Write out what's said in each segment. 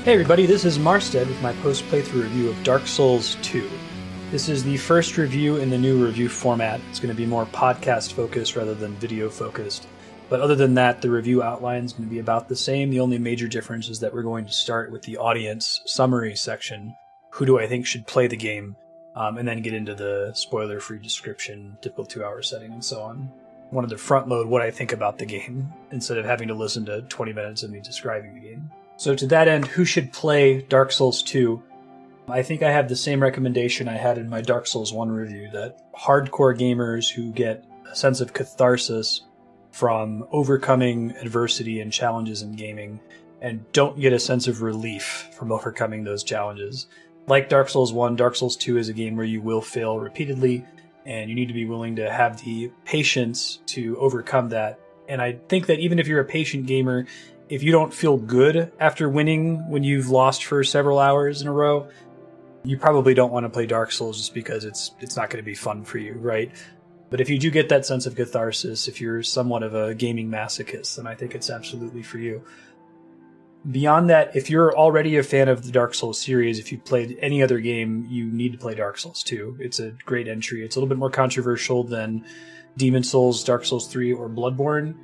Hey everybody, this is Marstead with my post-playthrough review of Dark Souls 2. This is the first review in the new review format. It's going to be more podcast-focused rather than video-focused. But other than that, the review outline is going to be about the same. The only major difference is that we're going to start with the audience summary section. Who do I think should play the game? And then get into the spoiler-free description, typical 2-hour setting, and so on. I wanted to front-load what I think about the game, instead of having to listen to 20 minutes of me describing the game. So to that end, who should play Dark Souls 2? I think I have the same recommendation I had in my Dark Souls 1 review, that hardcore gamers who get a sense of catharsis from overcoming adversity and challenges in gaming, and don't get a sense of relief from overcoming those challenges. Like Dark Souls 1, Dark Souls 2 is a game where you will fail repeatedly, and you need to be willing to have the patience to overcome that. And I think that even if you're a patient gamer, if you don't feel good after winning when you've lost for several hours in a row, you probably don't want to play Dark Souls just because it's not going to be fun for you, right? But if you do get that sense of catharsis, if you're somewhat of a gaming masochist, then I think it's absolutely for you. Beyond that, if you're already a fan of the Dark Souls series, if you've played any other game, you need to play Dark Souls 2. It's a great entry. It's a little bit more controversial than Demon's Souls, Dark Souls 3, or Bloodborne,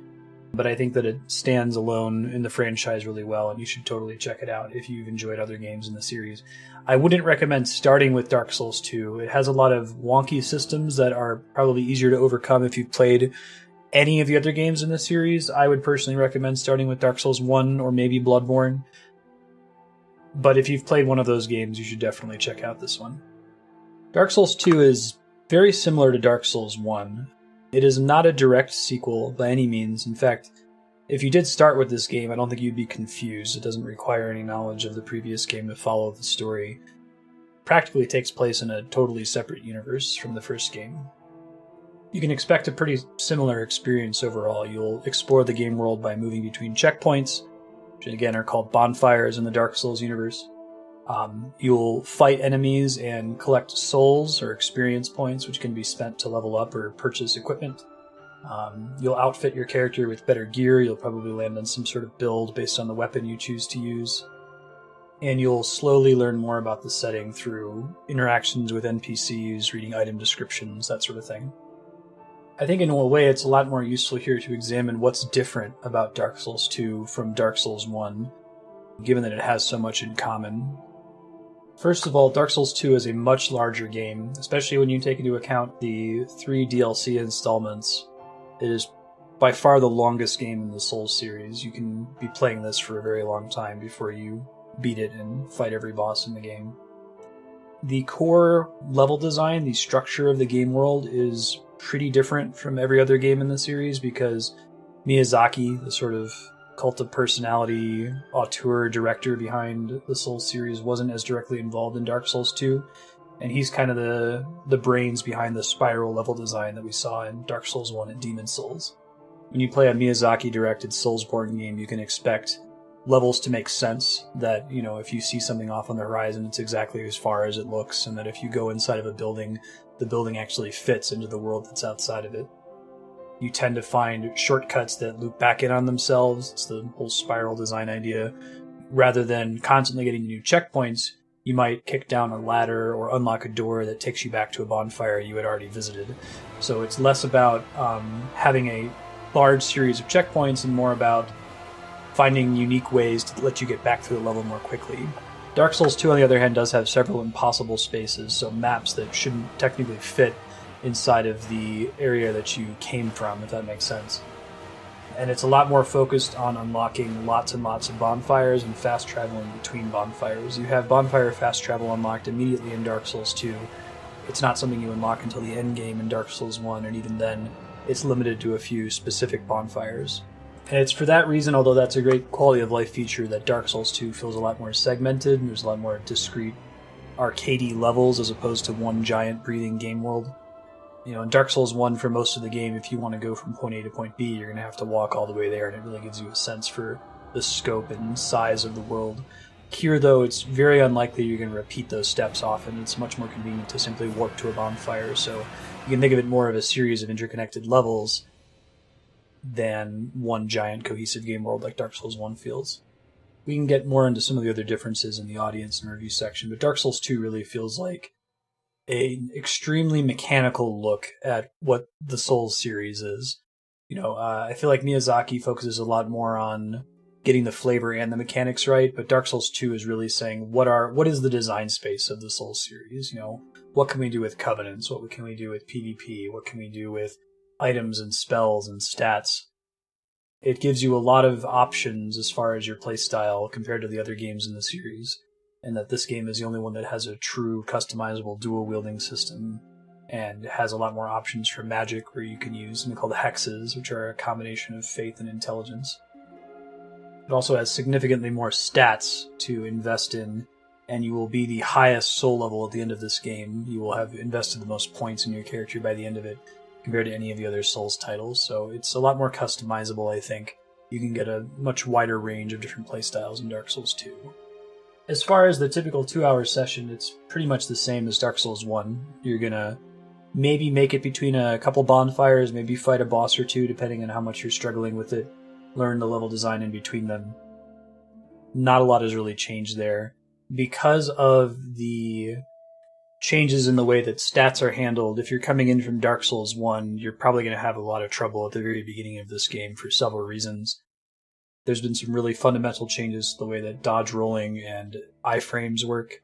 but I think that it stands alone in the franchise really well, and you should totally check it out if you've enjoyed other games in the series. I wouldn't recommend starting with Dark Souls 2. It has a lot of wonky systems that are probably easier to overcome if you've played any of the other games in the series. I would personally recommend starting with Dark Souls 1 or maybe Bloodborne. But if you've played one of those games, you should definitely check out this one. Dark Souls 2 is very similar to Dark Souls 1. It is not a direct sequel by any means. In fact, if you did start with this game, I don't think you'd be confused. It doesn't require any knowledge of the previous game to follow the story. It practically takes place in a totally separate universe from the first game. You can expect a pretty similar experience overall. You'll explore the game world by moving between checkpoints, which again are called bonfires in the Dark Souls universe. You'll fight enemies and collect souls or experience points, which can be spent to level up or purchase equipment. You'll outfit your character with better gear. You'll probably land on some sort of build based on the weapon you choose to use. And you'll slowly learn more about the setting through interactions with NPCs, reading item descriptions, that sort of thing. I think in a way it's a lot more useful here to examine what's different about Dark Souls 2 from Dark Souls 1, given that it has so much in common. First of all, Dark Souls 2 is a much larger game, especially when you take into account the 3 DLC installments. It is by far the longest game in the Souls series. You can be playing this for a very long time before you beat it and fight every boss in the game. The core level design, the structure of the game world, is pretty different from every other game in the series because Miyazaki, the sort of cult of personality auteur director behind the Souls series, wasn't as directly involved in Dark Souls 2, and he's kind of the brains behind the spiral level design that we saw in Dark Souls 1 and Demon's Souls. When you play a Miyazaki-directed Soulsborne game, you can expect levels to make sense, that, you know, if you see something off on the horizon, it's exactly as far as it looks, and that if you go inside of a building, the building actually fits into the world that's outside of it. You tend to find shortcuts that loop back in on themselves. It's the whole spiral design idea. Rather than constantly getting new checkpoints, you might kick down a ladder or unlock a door that takes you back to a bonfire you had already visited. So it's less about having a large series of checkpoints and more about finding unique ways to let you get back through the level more quickly. Dark Souls 2, on the other hand, does have several impossible spaces, so maps that shouldn't technically fit inside of the area that you came from, if that makes sense. And it's a lot more focused on unlocking lots and lots of bonfires and fast traveling between bonfires. You have bonfire fast travel unlocked immediately in Dark Souls 2. It's not something you unlock until the end game in Dark Souls 1, and even then, it's limited to a few specific bonfires. And it's for that reason, although that's a great quality of life feature, that Dark Souls 2 feels a lot more segmented, and there's a lot more discrete arcadey levels as opposed to one giant breathing game world. You know, in Dark Souls 1, for most of the game, if you want to go from point A to point B, you're going to have to walk all the way there, and it really gives you a sense for the scope and size of the world. Here, though, it's very unlikely you're going to repeat those steps often. It's much more convenient to simply warp to a bonfire, so you can think of it more of a series of interconnected levels than one giant cohesive game world like Dark Souls 1 feels. We can get more into some of the other differences in the audience and review section, but Dark Souls 2 really feels like an extremely mechanical look at what the Souls series is. I feel like Miyazaki focuses a lot more on getting the flavor and the mechanics right, but Dark Souls 2 is really saying what is the design space of the Souls series? What can we do with covenants? What can we do with PvP? What can we do with items and spells and stats? It gives you a lot of options as far as your playstyle compared to the other games in the series, and that this game is the only one that has a true customizable dual wielding system and has a lot more options for magic, where you can use something called hexes, which are a combination of faith and intelligence. It also has significantly more stats to invest in, and you will be the highest soul level at the end of this game. You will have invested the most points in your character by the end of it compared to any of the other Souls titles, so it's a lot more customizable, I think. You can get a much wider range of different playstyles in Dark Souls 2. As far as the typical 2-hour session, it's pretty much the same as Dark Souls 1. You're gonna maybe make it between a couple bonfires, maybe fight a boss or two, depending on how much you're struggling with it. Learn the level design in between them. Not a lot has really changed there. Because of the changes in the way that stats are handled, if you're coming in from Dark Souls 1, you're probably going to have a lot of trouble at the very beginning of this game for several reasons. There's been some really fundamental changes to the way that dodge rolling and iframes work.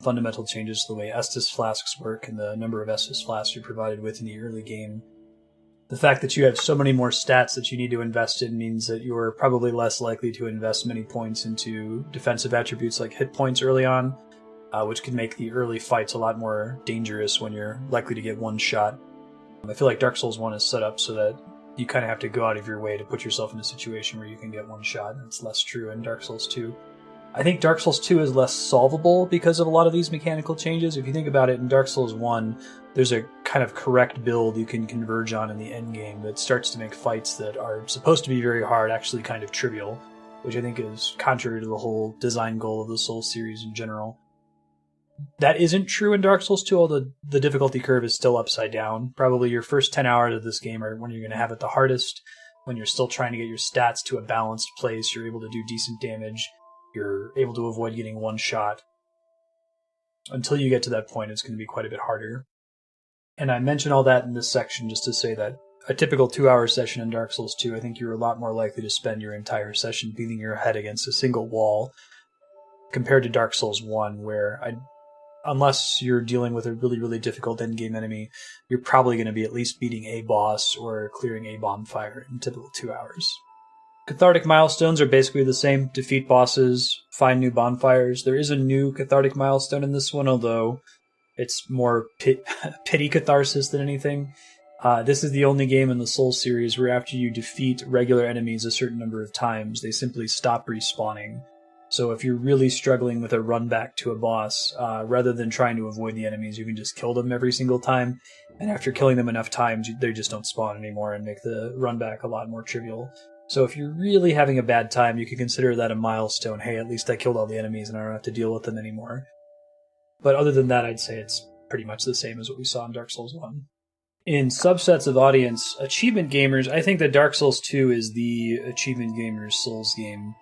Fundamental changes to the way Estus flasks work and the number of Estus flasks you're provided with in the early game. The fact that you have so many more stats that you need to invest in means that you're probably less likely to invest many points into defensive attributes like hit points early on, which can make the early fights a lot more dangerous when you're likely to get one shot. I feel like Dark Souls 1 is set up so that you kind of have to go out of your way to put yourself in a situation where you can get one shot, and it's less true in Dark Souls 2. I think Dark Souls 2 is less solvable because of a lot of these mechanical changes. If you think about it, in Dark Souls 1, there's a kind of correct build you can converge on in the endgame that starts to make fights that are supposed to be very hard actually kind of trivial, which I think is contrary to the whole design goal of the Souls series in general. That isn't true in Dark Souls 2, although the difficulty curve is still upside down. Probably your first 10 hours of this game are when you're going to have it the hardest, when you're still trying to get your stats to a balanced place, you're able to do decent damage, you're able to avoid getting one shot. Until you get to that point, it's going to be quite a bit harder. And I mention all that in this section just to say that a typical 2-hour session in Dark Souls 2, I think you're a lot more likely to spend your entire session beating your head against a single wall compared to Dark Souls 1, where unless you're dealing with a really, really difficult endgame enemy, you're probably going to be at least beating a boss or clearing a bonfire in typical 2 hours. Cathartic milestones are basically the same. Defeat bosses, find new bonfires. There is a new cathartic milestone in this one, although it's more pity catharsis than anything. This is the only game in the Souls series where after you defeat regular enemies a certain number of times, they simply stop respawning. So if you're really struggling with a run back to a boss, rather than trying to avoid the enemies, you can just kill them every single time. And after killing them enough times, they just don't spawn anymore and make the run back a lot more trivial. So if you're really having a bad time, you can consider that a milestone. Hey, at least I killed all the enemies and I don't have to deal with them anymore. But other than that, I'd say it's pretty much the same as what we saw in Dark Souls 1. In subsets of audience, achievement gamers, I think that Dark Souls 2 is the achievement gamers Souls game.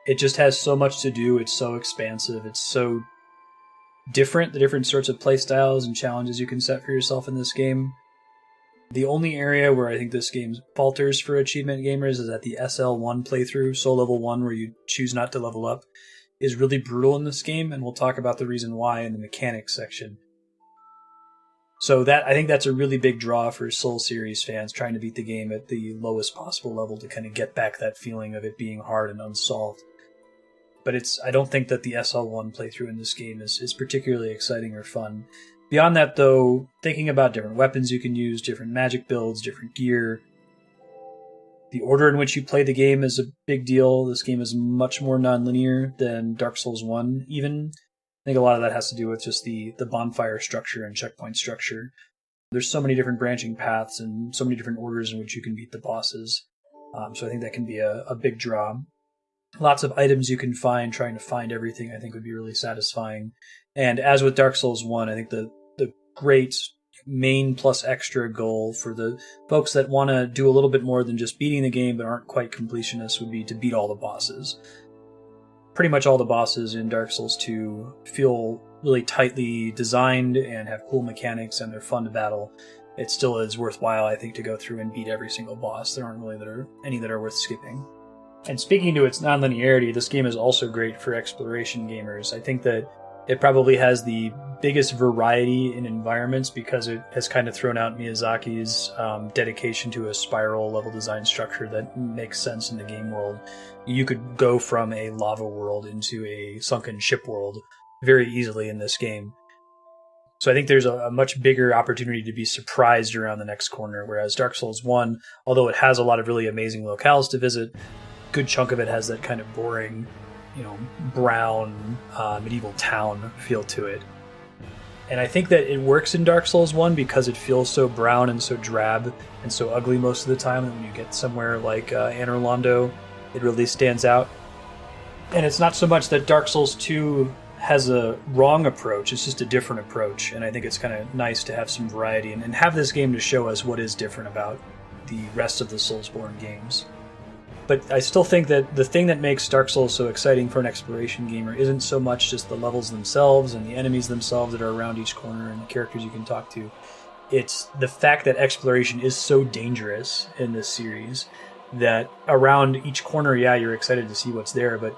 It just has so much to do, it's so expansive, it's so different, the different sorts of playstyles and challenges you can set for yourself in this game. The only area where I think this game falters for achievement gamers is at the SL1 playthrough, Soul Level 1, where you choose not to level up, is really brutal in this game, and we'll talk about the reason why in the mechanics section. So I think that's a really big draw for Soul series fans trying to beat the game at the lowest possible level to kind of get back that feeling of it being hard and unsolved. But I don't think that the SL1 playthrough in this game is particularly exciting or fun. Beyond that, though, thinking about different weapons you can use, different magic builds, different gear, the order in which you play the game is a big deal. This game is much more non-linear than Dark Souls 1, even. I think a lot of that has to do with just the bonfire structure and checkpoint structure. There's so many different branching paths and so many different orders in which you can beat the bosses. So I think that can be a big draw. Lots of items you can find, trying to find everything I think would be really satisfying. And as with Dark Souls 1, I think the great main plus extra goal for the folks that want to do a little bit more than just beating the game but aren't quite completionists would be to beat all the bosses. Pretty much all the bosses in Dark Souls 2 feel really tightly designed and have cool mechanics, and they're fun to battle. It still is worthwhile, I think, to go through and beat every single boss. There aren't really any that are worth skipping. And speaking to its non-linearity, this game is also great for exploration gamers. I think that it probably has the biggest variety in environments because it has kind of thrown out Miyazaki's dedication to a spiral level design structure that makes sense in the game world. You could go from a lava world into a sunken ship world very easily in this game. So I think there's a much bigger opportunity to be surprised around the next corner, whereas Dark Souls 1, although it has a lot of really amazing locales to visit, a good chunk of it has that kind of boring, brown medieval town feel to it. And I think that it works in Dark Souls 1 because it feels so brown and so drab and so ugly most of the time, and when you get somewhere like Anor Londo, it really stands out. And it's not so much that Dark Souls 2 has a wrong approach, it's just a different approach, and I think it's kind of nice to have some variety and have this game to show us what is different about the rest of the Soulsborne games. But I still think that the thing that makes Dark Souls so exciting for an exploration gamer isn't so much just the levels themselves and the enemies themselves that are around each corner and the characters you can talk to. It's the fact that exploration is so dangerous in this series that around each corner, yeah, you're excited to see what's there, but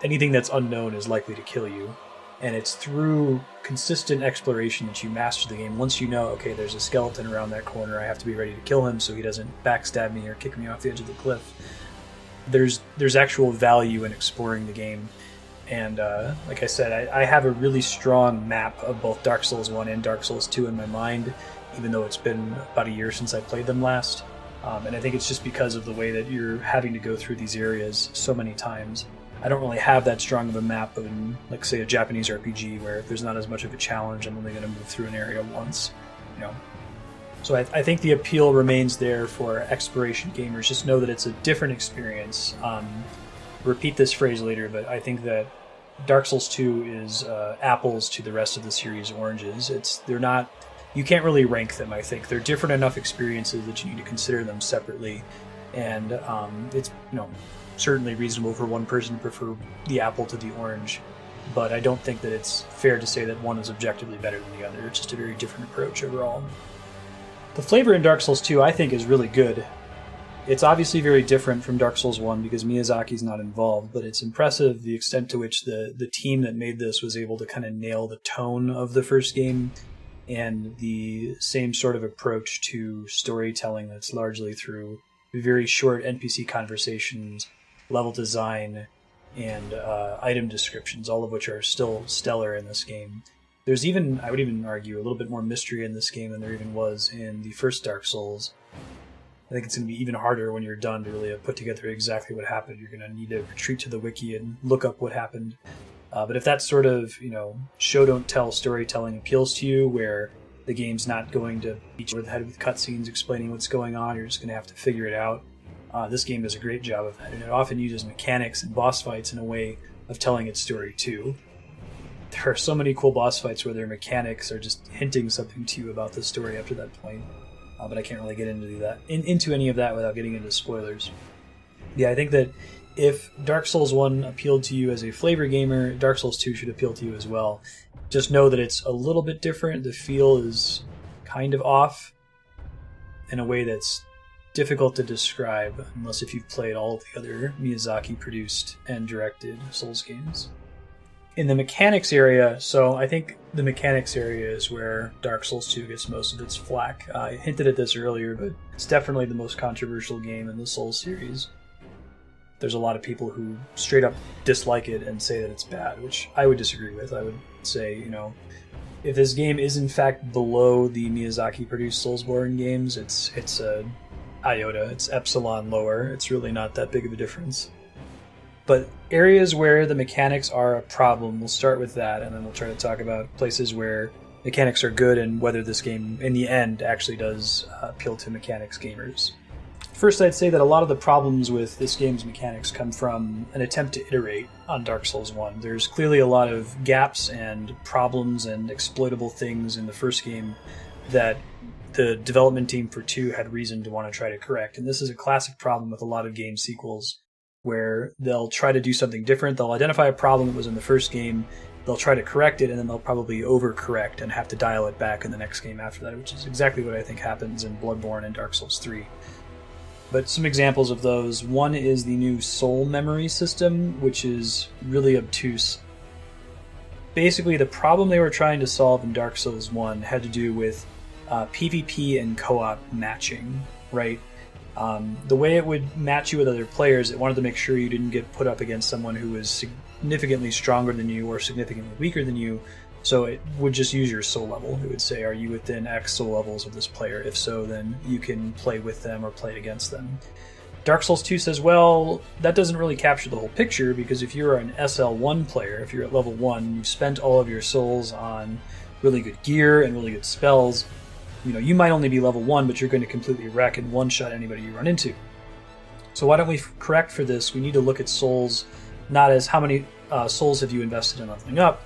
anything that's unknown is likely to kill you. And it's through consistent exploration that you master the game. Once you know, okay, there's a skeleton around that corner, I have to be ready to kill him so he doesn't backstab me or kick me off the edge of the cliff. There's actual value in exploring the game. And like I said, I have a really strong map of both Dark Souls 1 and Dark Souls 2 in my mind, even though it's been about a year since I played them last. And I think it's just because of the way that you're having to go through these areas so many times. I don't really have that strong of a map in, like, say, a Japanese RPG where if there's not as much of a challenge, I'm only going to move through an area once, So I think the appeal remains there for exploration gamers. Just know that it's a different experience. Repeat this phrase later, but I think that Dark Souls 2 is apples to the rest of the series oranges. You can't really rank them, I think. They're different enough experiences that you need to consider them separately. And it's, certainly reasonable for one person to prefer the apple to the orange, but I don't think that it's fair to say that one is objectively better than the other. It's just a very different approach overall. The flavor in Dark Souls 2, I think, is really good. It's obviously very different from Dark Souls 1 because Miyazaki's not involved, but it's impressive the extent to which the team that made this was able to kind of nail the tone of the first game and the same sort of approach to storytelling that's largely through very short NPC conversations, level design, and item descriptions, all of which are still stellar in this game. There's even, I would even argue, a little bit more mystery in this game than there even was in the first Dark Souls. I think it's going to be even harder when you're done to really put together exactly what happened. You're going to need to retreat to the wiki and look up what happened. But if that sort of, show-don't-tell storytelling appeals to you, where the game's not going to beat you over the head with cutscenes explaining what's going on, you're just going to have to figure it out. This game does a great job of that, and it often uses mechanics and boss fights in a way of telling its story too. There are so many cool boss fights where their mechanics are just hinting something to you about the story up to that point, but I can't really get into any of that without getting into spoilers. Yeah, I think that if Dark Souls 1 appealed to you as a flavor gamer, Dark Souls 2 should appeal to you as well. Just know that it's a little bit different. The feel is kind of off in a way that's difficult to describe unless if you've played all of the other Miyazaki-produced and directed Souls games. In the mechanics area, so I think the mechanics area is where Dark Souls 2 gets most of its flack. I hinted at this earlier, but it's definitely the most controversial game in the Souls series. There's a lot of people who straight up dislike it and say that it's bad, which I would disagree with. I would say, if this game is in fact below the Miyazaki-produced Soulsborne games, it's a iota, it's epsilon lower. It's really not that big of a difference. But areas where the mechanics are a problem, we'll start with that, and then we'll try to talk about places where mechanics are good and whether this game, in the end, actually does appeal to mechanics gamers. First, I'd say that a lot of the problems with this game's mechanics come from an attempt to iterate on Dark Souls 1. There's clearly a lot of gaps and problems and exploitable things in the first game that the development team for 2 had reason to want to try to correct. And this is a classic problem with a lot of game sequels, where they'll try to do something different. They'll identify a problem that was in the first game, they'll try to correct it, and then they'll probably overcorrect and have to dial it back in the next game after that, which is exactly what I think happens in Bloodborne and Dark Souls 3. But some examples of those. One is the new soul memory system, which is really obtuse. Basically, the problem they were trying to solve in Dark Souls 1 had to do with PvP and co-op matching, right? The way it would match you with other players, it wanted to make sure you didn't get put up against someone who was significantly stronger than you or significantly weaker than you, so it would just use your soul level. It would say, are you within X soul levels of this player? If so, then you can play with them or play against them. Dark Souls 2 says, well, that doesn't really capture the whole picture, because if you're an SL1 player, if you're at level 1, you've spent all of your souls on really good gear and really good spells, you might only be level 1, but you're going to completely wreck and one-shot anybody you run into. So why don't we correct for this? We need to look at souls not as how many souls have you invested in leveling up.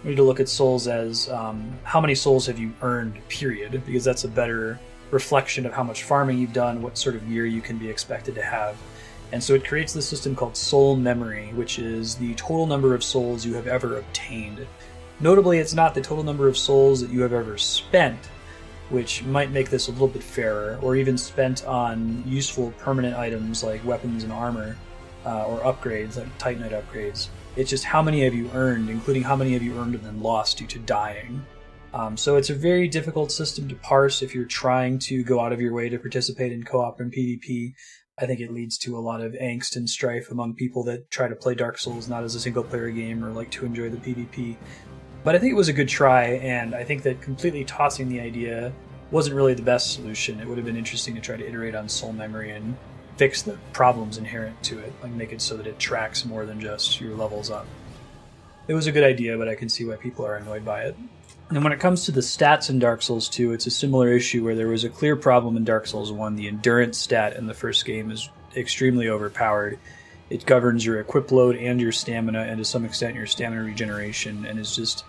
We need to look at souls as how many souls have you earned, period, because that's a better reflection of how much farming you've done, what sort of gear you can be expected to have. And so it creates this system called soul memory, which is the total number of souls you have ever obtained. Notably, it's not the total number of souls that you have ever spent, which might make this a little bit fairer, or even spent on useful permanent items like weapons and armor, or upgrades, like Titanite upgrades. It's just how many have you earned, including how many have you earned and then lost due to dying. So it's a very difficult system to parse if you're trying to go out of your way to participate in co-op and PvP. I think it leads to a lot of angst and strife among people that try to play Dark Souls not as a single-player game or like to enjoy the PvP. But I think it was a good try, and I think that completely tossing the idea wasn't really the best solution. It would have been interesting to try to iterate on soul memory and fix the problems inherent to it, like make it so that it tracks more than just your levels up. It was a good idea, but I can see why people are annoyed by it. And when it comes to the stats in Dark Souls 2, it's a similar issue where there was a clear problem in Dark Souls 1. The endurance stat in the first game is extremely overpowered. It governs your equip load and your stamina, and to some extent your stamina regeneration, and is just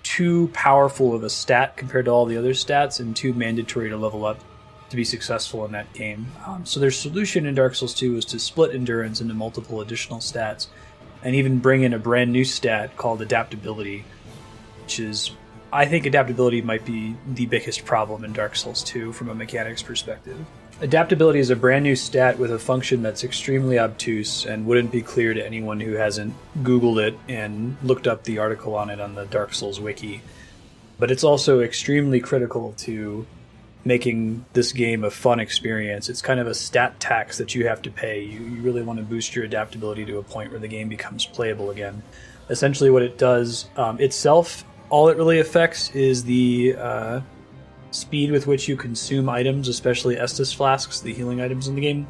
too powerful of a stat compared to all the other stats, and too mandatory to level up to be successful in that game. So their solution in Dark Souls 2 is to split endurance into multiple additional stats, and even bring in a brand new stat called adaptability, which is, I think adaptability might be the biggest problem in Dark Souls 2 from a mechanics perspective. Adaptability is a brand new stat with a function that's extremely obtuse and wouldn't be clear to anyone who hasn't Googled it and looked up the article on it on the Dark Souls wiki. But it's also extremely critical to making this game a fun experience. It's kind of a stat tax that you have to pay. You really want to boost your adaptability to a point where the game becomes playable again. Essentially what it does itself, all it really affects is the speed with which you consume items, especially Estus flasks, the healing items in the game.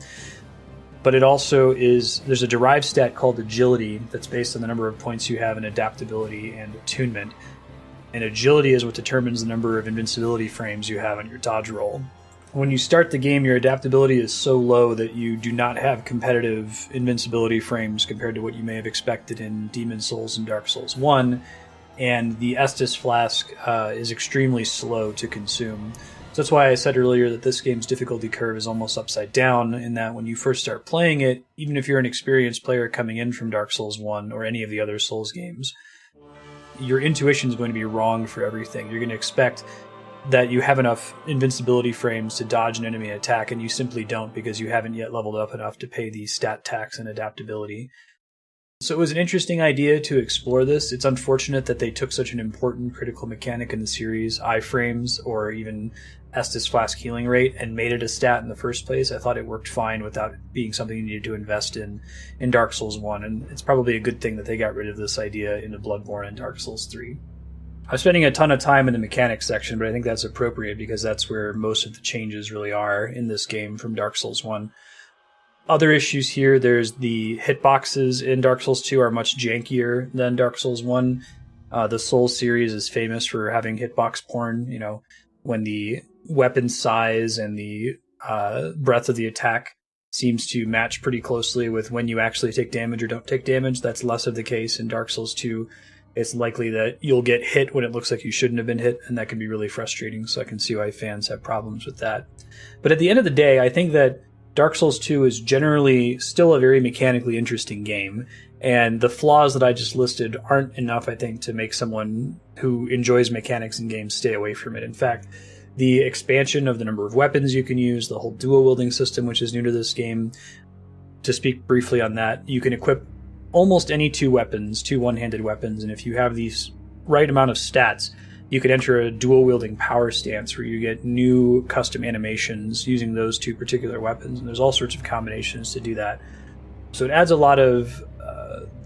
But it also is, there's a derived stat called agility that's based on the number of points you have in adaptability and attunement. And agility is what determines the number of invincibility frames you have on your dodge roll. When you start the game, your adaptability is so low that you do not have competitive invincibility frames compared to what you may have expected in Demon Souls and Dark Souls 1. And the Estus flask is extremely slow to consume. So that's why I said earlier that this game's difficulty curve is almost upside down, in that when you first start playing it, even if you're an experienced player coming in from Dark Souls 1 or any of the other Souls games, your intuition is going to be wrong for everything. You're going to expect that you have enough invincibility frames to dodge an enemy attack, and you simply don't because you haven't yet leveled up enough to pay the stat tax and adaptability. So it was an interesting idea to explore this. It's unfortunate that they took such an important critical mechanic in the series, iframes or even Estus Flask healing rate, and made it a stat in the first place. I thought it worked fine without being something you needed to invest in Dark Souls 1, and it's probably a good thing that they got rid of this idea in Bloodborne and Dark Souls 3. I'm spending a ton of time in the mechanics section, but I think that's appropriate because that's where most of the changes really are in this game from Dark Souls 1. Other issues here, there's the hitboxes in Dark Souls 2 are much jankier than Dark Souls 1. The Souls series is famous for having hitbox porn, when the weapon size and the breadth of the attack seems to match pretty closely with when you actually take damage or don't take damage. That's less of the case in Dark Souls 2. it's likely that you'll get hit when it looks like you shouldn't have been hit, and that can be really frustrating, so I can see why fans have problems with that. But at the end of the day, I think that Dark Souls 2 is generally still a very mechanically interesting game, and the flaws that I just listed aren't enough, I think, to make someone who enjoys mechanics in games stay away from it. In fact, the expansion of the number of weapons you can use, the whole dual wielding system, which is new to this game, to speak briefly on that, you can equip almost any two one-handed weapons, and if you have these right amount of stats, you could enter a dual-wielding power stance where you get new custom animations using those two particular weapons, and there's all sorts of combinations to do that. So it adds a lot of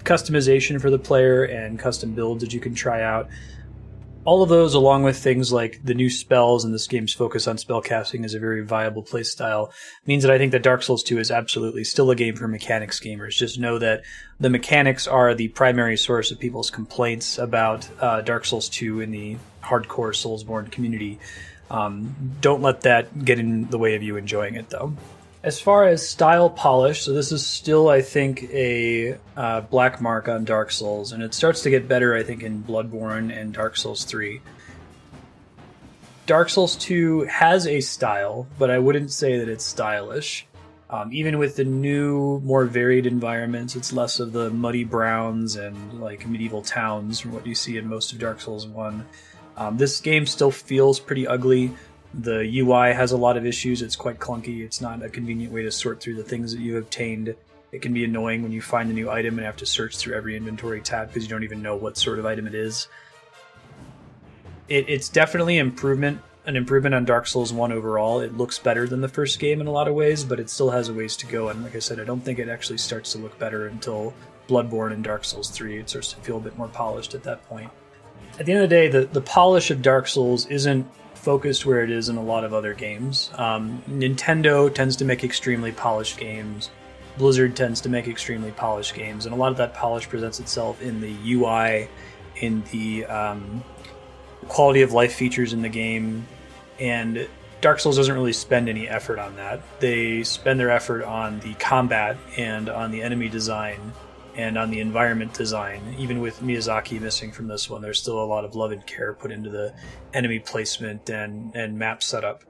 customization for the player and custom builds that you can try out. All of those, along with things like the new spells and this game's focus on spellcasting is a very viable playstyle, means that I think that Dark Souls 2 is absolutely still a game for mechanics gamers. Just know that the mechanics are the primary source of people's complaints about Dark Souls 2 in the hardcore Soulsborne community. Don't let that get in the way of you enjoying it, though. As far as style polish, so this is still, I think, a black mark on Dark Souls, and it starts to get better, I think, in Bloodborne and Dark Souls 3. Dark Souls 2 has a style, but I wouldn't say that it's stylish. Even with the new, more varied environments, it's less of the muddy browns and like medieval towns from what you see in most of Dark Souls 1. This game still feels pretty ugly. The UI has a lot of issues. It's quite clunky. It's not a convenient way to sort through the things that you obtained. It can be annoying when you find a new item and have to search through every inventory tab because you don't even know what sort of item it is. It's definitely an improvement on Dark Souls 1 overall. It looks better than the first game in a lot of ways, but it still has a ways to go. And like I said, I don't think it actually starts to look better until Bloodborne and Dark Souls 3. It starts to feel a bit more polished at that point. At the end of the day, the polish of Dark Souls isn't focused where it is in a lot of other games. Nintendo tends to make extremely polished games. Blizzard tends to make extremely polished games, and a lot of that polish presents itself in the UI, in the quality of life features in the game, and Dark Souls doesn't really spend any effort on that. They spend their effort on the combat and on the enemy design and on the environment design. Even with Miyazaki missing from this one, there's still a lot of love and care put into the enemy placement and map setup.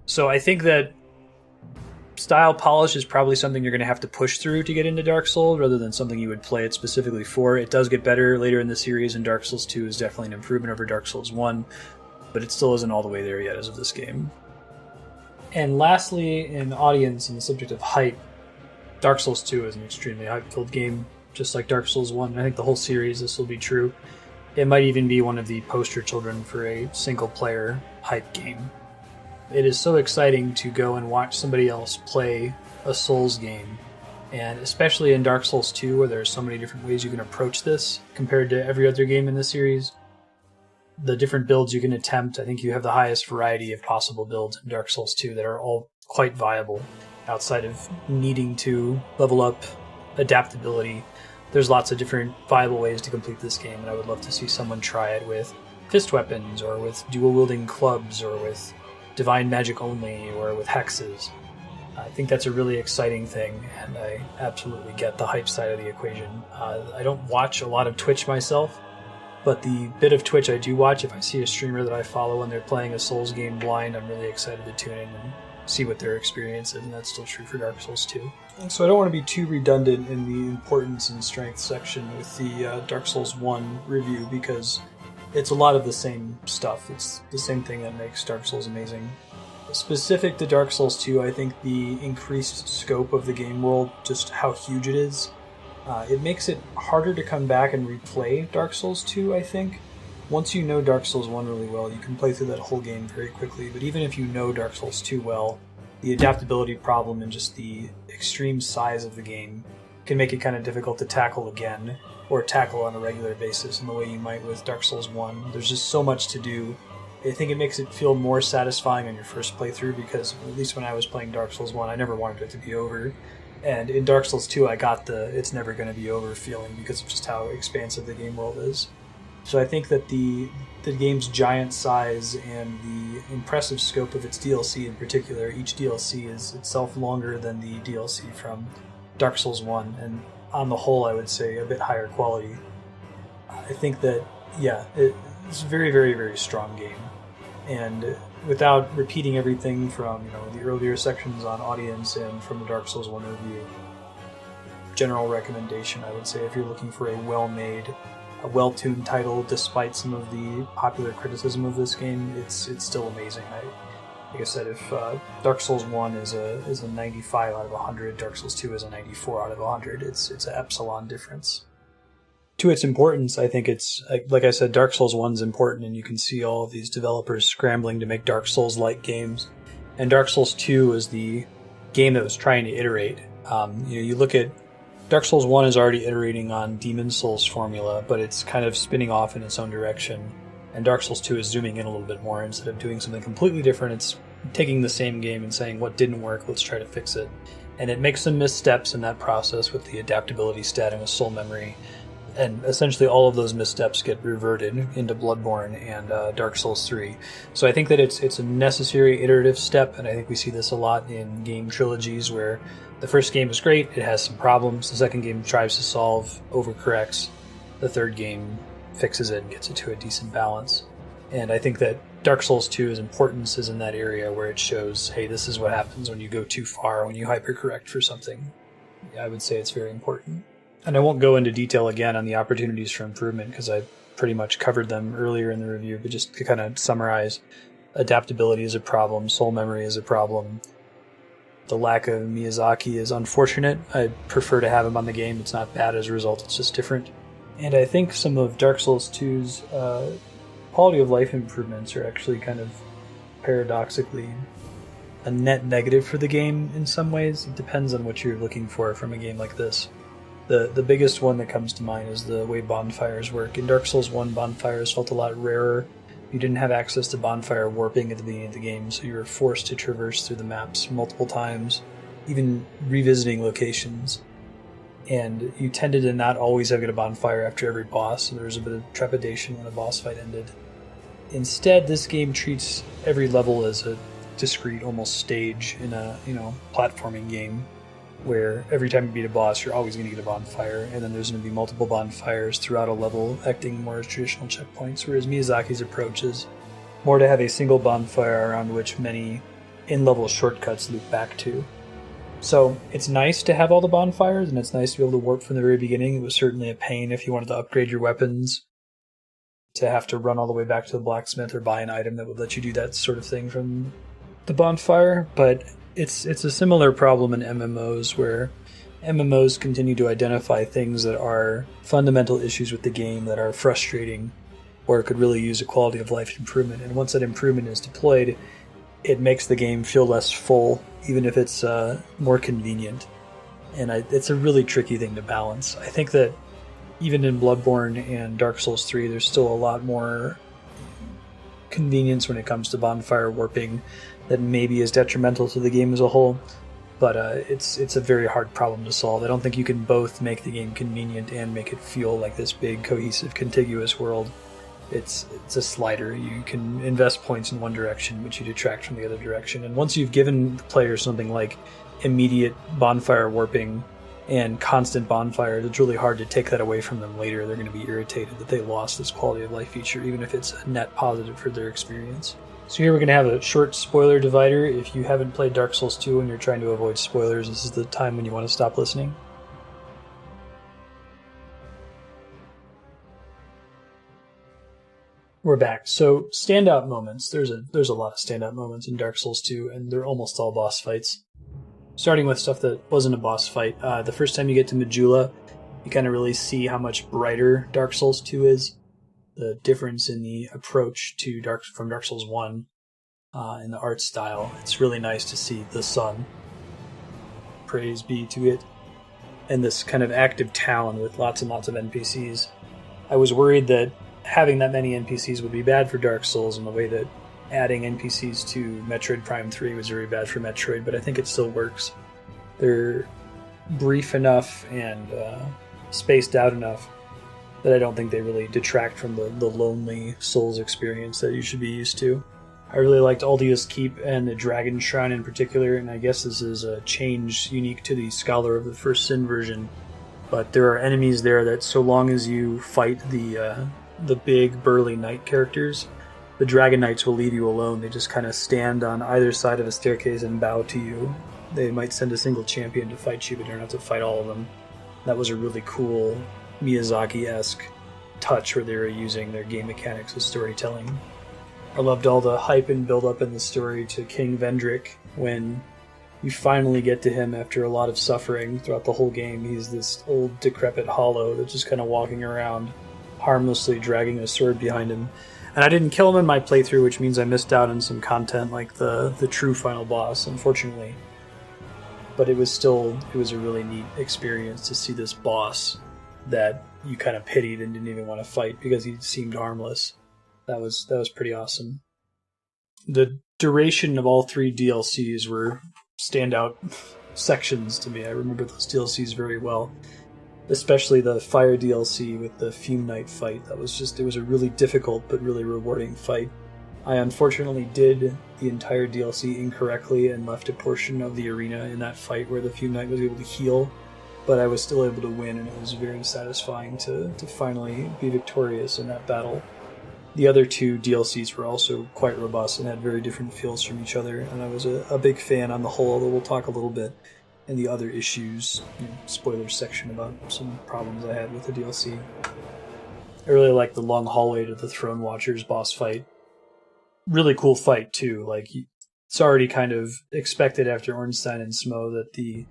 So I think that style polish is probably something you're going to have to push through to get into Dark Souls rather than something you would play it specifically for. It does get better later in the series, and Dark Souls 2 is definitely an improvement over Dark Souls 1, but it still isn't all the way there yet as of this game. And lastly, in audience and the subject of hype, Dark Souls 2 is an extremely hype-filled game, just like Dark Souls 1. I think the whole series, this will be true. It might even be one of the poster children for a single-player hype game. It is so exciting to go and watch somebody else play a Souls game, and especially in Dark Souls 2, where there are so many different ways you can approach this compared to every other game in the series. The different builds you can attempt, I think you have the highest variety of possible builds in Dark Souls 2 that are all quite viable. Outside of needing to level up adaptability, there's lots of different viable ways to complete this game, and I would love to see someone try it with fist weapons, or with dual-wielding clubs, or with divine magic only, or with hexes. I think that's a really exciting thing, and I absolutely get the hype side of the equation. I don't watch a lot of Twitch myself, but the bit of Twitch I do watch, if I see a streamer that I follow and they're playing a Souls game blind, I'm really excited to tune in and see what their experience is, and that's still true for Dark Souls 2. So I don't want to be too redundant in the importance and strength section with the Dark Souls 1 review, because it's a lot of the same stuff. It's the same thing that makes Dark Souls amazing. Specific to Dark Souls 2, I think the increased scope of the game world, just how huge it is, it makes it harder to come back and replay Dark Souls 2, I think. Once you know Dark Souls 1 really well, you can play through that whole game very quickly, but even if you know Dark Souls 2 well, the adaptability problem and just the extreme size of the game can make it kind of difficult to tackle again, or tackle on a regular basis in the way you might with Dark Souls 1. There's just so much to do. I think it makes it feel more satisfying on your first playthrough, because at least when I was playing Dark Souls 1, I never wanted it to be over. And in Dark Souls 2, I got the it's never going to be over feeling because of just how expansive the game world is. So I think that the game's giant size and the impressive scope of its DLC in particular, each DLC is itself longer than the DLC from Dark Souls 1, and on the whole, I would say a bit higher quality. I think that, yeah, it's a very, very, very strong game. And without repeating everything from the earlier sections on audience and from the Dark Souls 1 review, general recommendation, I would say, if you're looking for a well-made, a well-tuned title, despite some of the popular criticism of this game, it's still amazing. Like I said, if Dark Souls 1 is a 95 out of 100, Dark Souls 2 is a 94 out of 100. It's an epsilon difference. To its importance, I think it's, like I said, Dark Souls 1 is important, and you can see all of these developers scrambling to make Dark Souls-like games. And Dark Souls 2 is the game that was trying to iterate. You look at Dark Souls 1 is already iterating on Demon Souls formula, but it's kind of spinning off in its own direction. And Dark Souls 2 is zooming in a little bit more. Instead of doing something completely different, it's taking the same game and saying, what didn't work, let's try to fix it. And it makes some missteps in that process with the adaptability stat and with soul memory. And essentially all of those missteps get reverted into Bloodborne and Dark Souls 3. So I think that it's a necessary iterative step, and I think we see this a lot in game trilogies where the first game is great, it has some problems, the second game tries to solve, overcorrects, the third game fixes it and gets it to a decent balance. And I think that Dark Souls 2's importance is in that area where it shows, hey, this is what happens when you go too far, when you hypercorrect for something. I would say it's very important. And I won't go into detail again on the opportunities for improvement because I pretty much covered them earlier in the review, but just to kind of summarize, adaptability is a problem, soul memory is a problem. The lack of Miyazaki is unfortunate. I prefer to have him on the game. It's not bad as a result, it's just different. And I think some of Dark Souls 2's quality of life improvements are actually kind of paradoxically a net negative for the game in some ways. It depends on what you're looking for from a game like this. The biggest one that comes to mind is the way bonfires work. In Dark Souls 1, bonfires felt a lot rarer. You didn't have access to bonfire warping at the beginning of the game, so you were forced to traverse through the maps multiple times, even revisiting locations. And you tended to not always have to get a bonfire after every boss, so there was a bit of trepidation when a boss fight ended. Instead, this game treats every level as a discrete, almost stage in a platforming game, where every time you beat a boss, you're always going to get a bonfire, and then there's going to be multiple bonfires throughout a level, acting more as traditional checkpoints, whereas Miyazaki's approach is more to have a single bonfire around which many in-level shortcuts loop back to. So it's nice to have all the bonfires, and it's nice to be able to warp from the very beginning. It was certainly a pain if you wanted to upgrade your weapons, to have to run all the way back to the blacksmith or buy an item that would let you do that sort of thing from the bonfire, but it's a similar problem in MMOs, where MMOs continue to identify things that are fundamental issues with the game that are frustrating or could really use a quality of life improvement. And once that improvement is deployed, it makes the game feel less full, even if it's more convenient. And it's a really tricky thing to balance. I think that even in Bloodborne and Dark Souls 3, there's still a lot more convenience when it comes to bonfire warping that maybe is detrimental to the game as a whole, but it's a very hard problem to solve. I don't think you can both make the game convenient and make it feel like this big, cohesive, contiguous world. It's a slider. You can invest points in one direction, but you detract from the other direction. And once you've given the player something like immediate bonfire warping and constant bonfires, it's really hard to take that away from them later. They're going to be irritated that they lost this quality of life feature, even if it's a net positive for their experience. So here we're going to have a short spoiler divider. If you haven't played Dark Souls 2 and you're trying to avoid spoilers, this is the time when you want to stop listening. We're back. So standout moments. There's a lot of standout moments in Dark Souls 2, and they're almost all boss fights. Starting with stuff that wasn't a boss fight. The first time you get to Majula, you kind of really see how much brighter Dark Souls 2 is. The difference in the approach to from Dark Souls 1 in the art style. It's really nice to see the sun. Praise be to it. And this kind of active town with lots and lots of NPCs. I was worried that having that many NPCs would be bad for Dark Souls in the way that adding NPCs to Metroid Prime 3 was very bad for Metroid, but I think it still works. They're brief enough and spaced out enough that I don't think they really detract from the lonely Souls experience that you should be used to. I really liked Aldia's Keep and the Dragon Shrine in particular, and I guess this is a change unique to the Scholar of the First Sin version, but there are enemies there that so long as you fight the big burly knight characters, the dragon knights will leave you alone. They just kind of stand on either side of a staircase and bow to you. They might send a single champion to fight you, but you don't have to fight all of them. That was a really cool Miyazaki-esque touch where they were using their game mechanics as storytelling. I loved all the hype and build-up in the story to King Vendrick when you finally get to him after a lot of suffering throughout the whole game. He's this old, decrepit hollow that's just kind of walking around, harmlessly dragging a sword behind him. And I didn't kill him in my playthrough, which means I missed out on some content like the true final boss, unfortunately. But it was a really neat experience to see this boss that you kind of pitied and didn't even want to fight because he seemed harmless. That was pretty awesome. The duration of all 3 DLCs were standout sections to me. I remember those DLCs very well, especially the Fire DLC with the Fume Knight fight. It was a really difficult but really rewarding fight. I unfortunately did the entire DLC incorrectly and left a portion of the arena in that fight where the Fume Knight was able to heal, but I was still able to win, and it was very satisfying to finally be victorious in that battle. The other 2 DLCs were also quite robust and had very different feels from each other, and I was a big fan on the whole, although we'll talk a little bit in the other issues, spoilers section, about some problems I had with the DLC. I really liked the long hallway to the Throne Watchers boss fight. Really cool fight, too. Like, it's already kind of expected after Ornstein and Smo that the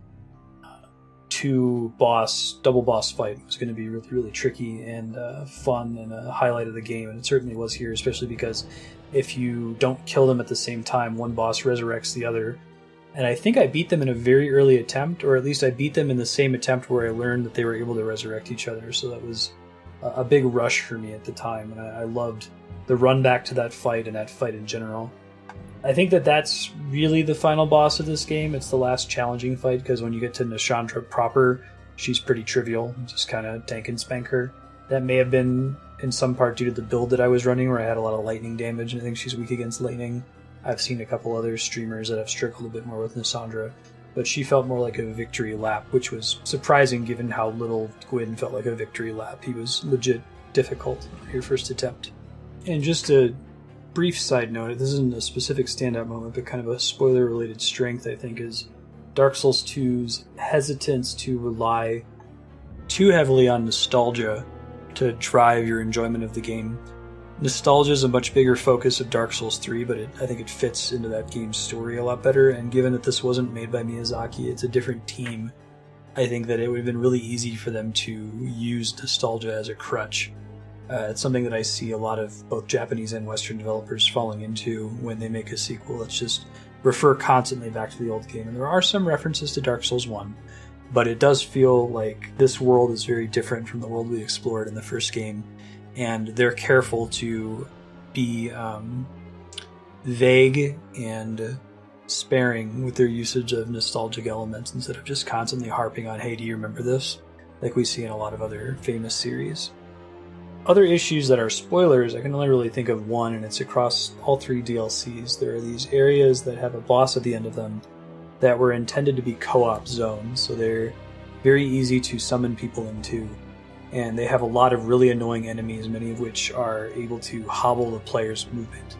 double boss fight was going to be really, really tricky and fun and a highlight of the game, and it certainly was here, especially because if you don't kill them at the same time, one boss resurrects the other. And I think I beat them in a very early attempt, or at least I beat them in the same attempt where I learned that they were able to resurrect each other, so that was a big rush for me at the time, and I loved the run back to that fight and that fight in general. I think that's really the final boss of this game. It's the last challenging fight, because when you get to Nashandra proper, she's pretty trivial. Just kind of tank and spank her. That may have been in some part due to the build that I was running, where I had a lot of lightning damage, and I think she's weak against lightning. I've seen a couple other streamers that have struggled a bit more with Nashandra, but she felt more like a victory lap, which was surprising given how little Gwyn felt like a victory lap. He was legit difficult on your first attempt. And just a brief side note, this isn't a specific standout moment, but kind of a spoiler-related strength, I think, is Dark Souls 2's hesitance to rely too heavily on nostalgia to drive your enjoyment of the game. Nostalgia is a much bigger focus of Dark Souls 3, but I think it fits into that game's story a lot better, and given that this wasn't made by Miyazaki, it's a different team, I think that it would have been really easy for them to use nostalgia as a crutch. It's something that I see a lot of both Japanese and Western developers falling into when they make a sequel. It's just refer constantly back to the old game. And there are some references to Dark Souls 1, but it does feel like this world is very different from the world we explored in the first game. And they're careful to be vague and sparing with their usage of nostalgic elements instead of just constantly harping on, hey, do you remember this? Like we see in a lot of other famous series. Other issues that are spoilers, I can only really think of one, and it's across all 3 DLCs. There are these areas that have a boss at the end of them that were intended to be co-op zones, so they're very easy to summon people into, and they have a lot of really annoying enemies, many of which are able to hobble the player's movement,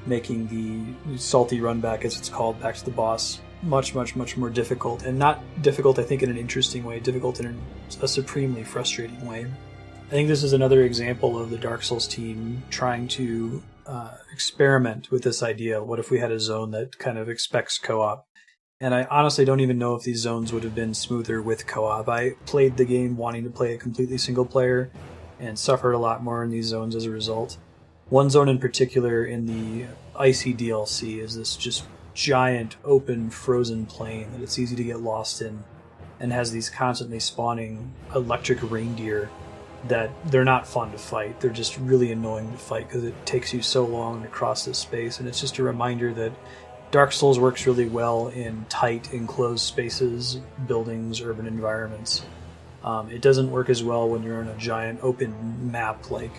making the salty run back, as it's called, back to the boss much, much, much more difficult. And not difficult, I think, in an interesting way, difficult in a supremely frustrating way. I think this is another example of the Dark Souls team trying to experiment with this idea. What if we had a zone that kind of expects co-op? And I honestly don't even know if these zones would have been smoother with co-op. I played the game wanting to play a completely single player and suffered a lot more in these zones as a result. One zone in particular in the Icy DLC is this just giant open frozen plain that it's easy to get lost in, and has these constantly spawning electric reindeer that they're not fun to fight. They're just really annoying to fight because it takes you so long to cross this space, and it's just a reminder that Dark Souls works really well in tight, enclosed spaces, buildings, urban environments. It doesn't work as well when you're on a giant open map like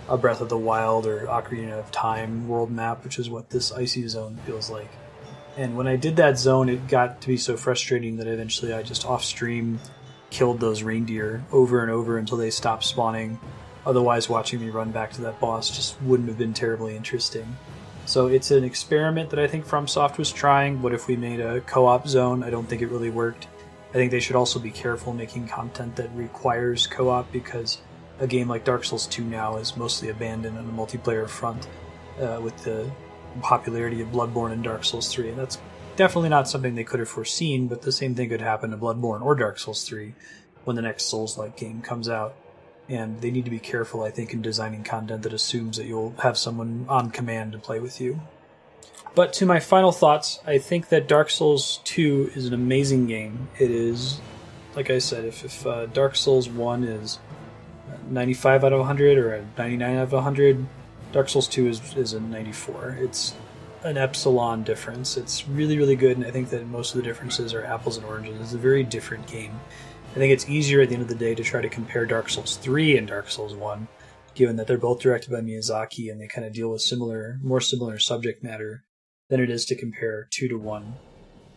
a Breath of the Wild or Ocarina of Time world map, which is what this Icy Zone feels like. And when I did that zone, it got to be so frustrating that eventually I just off-stream killed those reindeer over and over until they stopped spawning. Otherwise, watching me run back to that boss just wouldn't have been terribly interesting. So it's an experiment that I think FromSoft was trying. What if we made a co-op zone? I don't think it really worked. I think they should also be careful making content that requires co-op, because a game like Dark Souls 2 now is mostly abandoned on a multiplayer front with the popularity of Bloodborne and Dark Souls 3. And that's definitely not something they could have foreseen, but the same thing could happen to Bloodborne or Dark Souls 3 when the next Souls-like game comes out. And they need to be careful, I think, in designing content that assumes that you'll have someone on command to play with you. But to my final thoughts, I think that Dark Souls 2 is an amazing game. It is, like I said, if Dark Souls 1 is 95 out of 100 or a 99 out of 100, Dark Souls 2 is a 94. It's an epsilon difference. It's really, really good, and I think that most of the differences are apples and oranges. It's a very different game. I think it's easier at the end of the day to try to compare Dark Souls 3 and Dark Souls 1, given that they're both directed by Miyazaki and they kind of deal with more similar subject matter than it is to compare 2 to 1.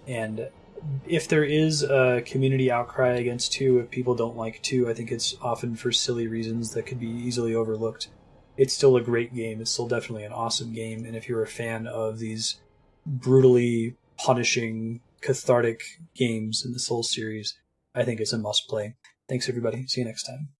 And if there is a community outcry against 2, if people don't like 2, I think it's often for silly reasons that could be easily overlooked. It's still a great game. It's still definitely an awesome game. And if you're a fan of these brutally punishing, cathartic games in the Souls series, I think it's a must play. Thanks, everybody. See you next time.